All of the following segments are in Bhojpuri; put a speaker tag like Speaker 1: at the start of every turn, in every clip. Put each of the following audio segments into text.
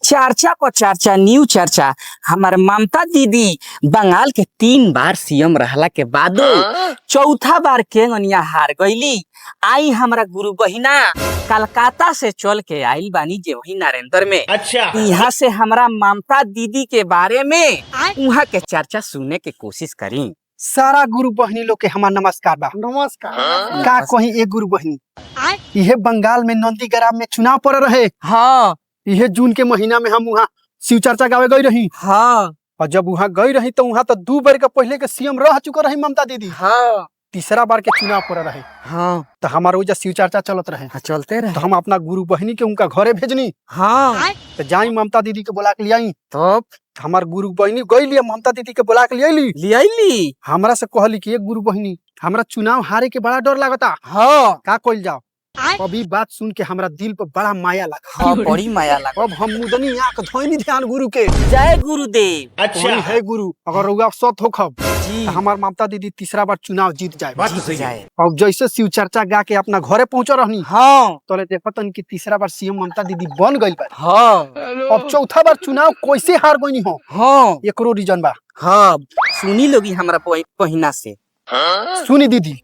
Speaker 1: चर्चा को चर्चा न्यू चर्चा। हमारे ममता दीदी बंगाल के 3 बार सीएम रहला के बाद चौथा बार के गनिया हार गईली। आई हमारा गुरु बहिना कलकत्ता से चल के आइल बानी जे वही नरेंद्र में।
Speaker 2: अच्छा
Speaker 1: यहाँ से हमारा ममता दीदी के बारे में वहाँ के चर्चा सुनने की कोशिश करी।
Speaker 3: सारा गुरु बहनी लोग के हमार नमस्कार बा। नमस्कार। का कहीं एक गुरु बहनी यह बंगाल में नंदीग्राम में चुनाव पड़ रहे।
Speaker 1: हाँ
Speaker 3: यह जून के महीना में हम वहाँ शिव चर्चा गावे गई रही।
Speaker 1: हाँ
Speaker 3: और जब वहाँ गई रही तो वहाँ तो 2 बार के पहले के सीएम रह चुका रही ममता दीदी।
Speaker 1: हाँ
Speaker 3: तीसरा बार के चुनाव पड़ रहे।
Speaker 1: हाँ
Speaker 3: तो हमारा वजह शिव चर्चा चलत रहे।
Speaker 1: चलते रहे।
Speaker 3: तो हम अपना गुरु बहनी के उनका घरे भेजनी।
Speaker 1: हाँ
Speaker 3: तो जाई ममता दीदी के बुला के ले आई।
Speaker 1: तो
Speaker 3: हमार गुरु बहनी गई लिया ममता दीदी के बुला के ले आई। हमरा से कहली कि एक गुरु बहनी हमरा चुनाव हारे के बड़ा डर लगता।
Speaker 1: हाँ
Speaker 3: का कइल जाओ। अभी बात सुन के हमरा दिल पर बड़ा माया लगा।
Speaker 1: हाँ बड़ी माया लगा।
Speaker 3: अब हम मुदनी आंख धोइनी ध्यान गुरु के।
Speaker 1: जय गुरुदेव।
Speaker 3: अच्छा है गुरु अगर रउआ सत होखब
Speaker 1: जी
Speaker 3: तो हमार ममता दीदी तीसरा बार चुनाव जीत जाए।
Speaker 1: जीत जाए।
Speaker 3: अब जैसे शिव चर्चा गा के अपना घरे पहुंचा रहनी।
Speaker 1: हाँ
Speaker 3: तोले देखतन कि तीसरा बार सीएम ममता दीदी बन गइल बा।
Speaker 1: हाँ
Speaker 3: अब चौथा बार चुनाव कैसे हार गइनी हो।
Speaker 1: हाँ
Speaker 3: एकरो रीजन बा।
Speaker 1: हाँ सुनी लोगी हमारा पहिना से।
Speaker 3: सुनी दीदी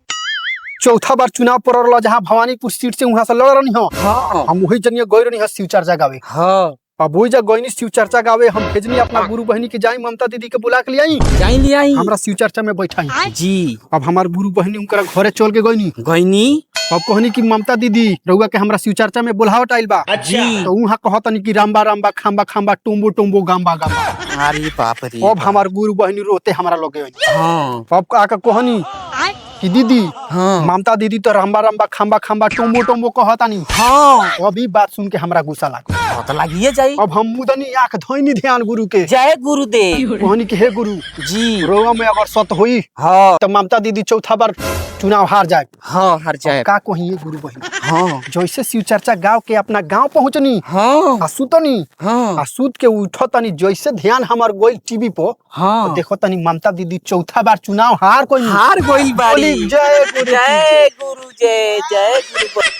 Speaker 3: चौथा बार चुनाव पड़ रहा जहाँ भवानीपुर सीट से वहाँ से लड़ रही हो।
Speaker 1: हाँ
Speaker 3: हम वही जनिए गई रही शिव चर्चा गावे।
Speaker 1: हाँ
Speaker 3: अब वही जगह गई शिव चर्चा गावे हम भेजनी अपना गुरु बहनी के जाई ममता दीदी के बुला के ले आई।
Speaker 1: जाई ले आई।
Speaker 3: हमरा शिव चर्चा में बैठाई
Speaker 1: जी।
Speaker 3: अब हमार गुरु बहनी उनका घरे चल के गईनी।
Speaker 1: गईनी।
Speaker 3: अब कहनी कि ममता दीदी रउआ के हमरा शिव चर्चा में बुलावट आइल बा।
Speaker 2: अच्छा
Speaker 3: तो वहाँ कहतनी कि रामबा रामबा खाम्बा खाम्बा टुम्बो टुम्बो गाम्बा गाम्बा।
Speaker 1: अरे बाप रे।
Speaker 3: अब हमार गुरु बहनी रोते हमरा लगे।
Speaker 1: हाँ
Speaker 3: अब आके कहनी कि दीदी
Speaker 1: हाँ
Speaker 3: ममता दीदी तो रामबा रामबा खाम्बा खाम्बा टुम्बो टुम्बो कहतानी।
Speaker 1: हाँ
Speaker 3: अभी बात सुन के हमरा गुस्सा लगा।
Speaker 1: तो लगिए जाई।
Speaker 3: अब हम मुदनी आंख धोइनी ध्यान गुरु के।
Speaker 1: जय गुरुदेव।
Speaker 3: कहनी कि हे गुरु
Speaker 1: जी।
Speaker 3: रोवा में अगर सत हुई
Speaker 1: हाँ
Speaker 3: तो ममता दीदी चौथा बार चुनाव हार जाए।
Speaker 1: हाँ हर जाए।
Speaker 3: का कही गुरु बहनी
Speaker 1: हाँ
Speaker 3: जैसे शिव चर्चा गाँव के अपना गाँव पहुँचनी।
Speaker 1: हाँ
Speaker 3: आ सुतनी
Speaker 1: हाँ
Speaker 3: आ सुत के उठतनी जैसे ध्यान हमार गोइल टीवी पर।
Speaker 1: हाँ
Speaker 3: देखो तनी ममता दीदी चौथा बार चुनाव हार कोई
Speaker 1: हार गइल बाड़ी।
Speaker 3: जय गुरु
Speaker 1: जय गुरु जय जय गुरु।